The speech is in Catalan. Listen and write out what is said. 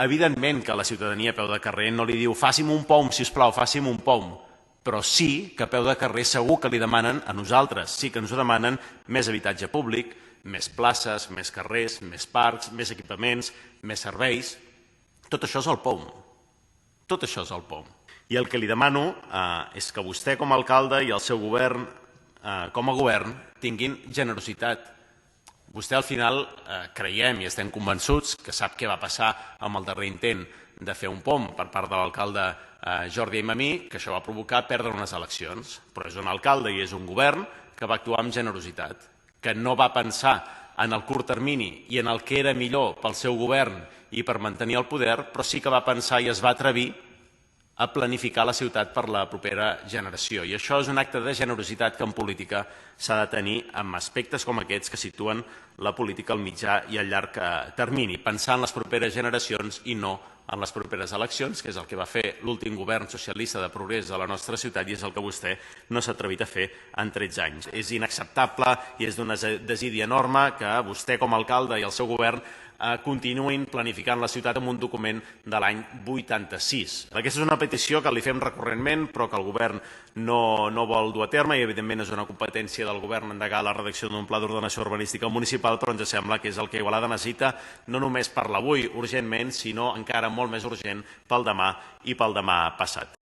Evidentment que la ciutadania a peu de carrer no li diu faci'm un POM, sisplau, faci'm un POM, però sí que a peu de carrer segur que li demanen a nosaltres, sí que ens ho demanen més habitatge públic, més places, més carrers, més parcs, més equipaments, més serveis. Tot això és el POM. Tot això és el POM. I el que li demano és que vostè com a alcalde i el seu govern com a govern tinguin generositat. Vostè al final creiem i estem convençuts que sap què va passar amb el darrer intent de fer un POM per part de l'alcalde Jordi Aymamí, que això va provocar perdre unes eleccions. Però és un alcalde i és un govern que va actuar amb generositat, que no va pensar en el curt termini i en el que era millor pel seu govern i per mantenir el poder, però sí que va pensar i es va atrevir a planificar la ciutat per la propera generació. I això és un acte de generositat que en política s'ha de tenir amb aspectes com aquests que situen la política al mitjà i al llarg termini, pensar en les properes generacions i no en les properes eleccions, que és el que va fer l'últim govern socialista de progrés de la nostra ciutat i és el que vostè no s'ha atrevit a fer en 13 anys. És inacceptable i és d'una desídia enorme que vostè com a alcalde i el seu govern continuïn planificant la ciutat amb un document de l'any 86. Aquesta és una petició que li fem recurrentment però que el govern no vol dur a terme i evidentment és una competència del govern endegar la redacció d'un pla d'ordenació urbanística municipal, però ens sembla que és el que Igualada necessita no només per l'avui urgentment sinó encara molt més urgent pel demà i pel demà passat.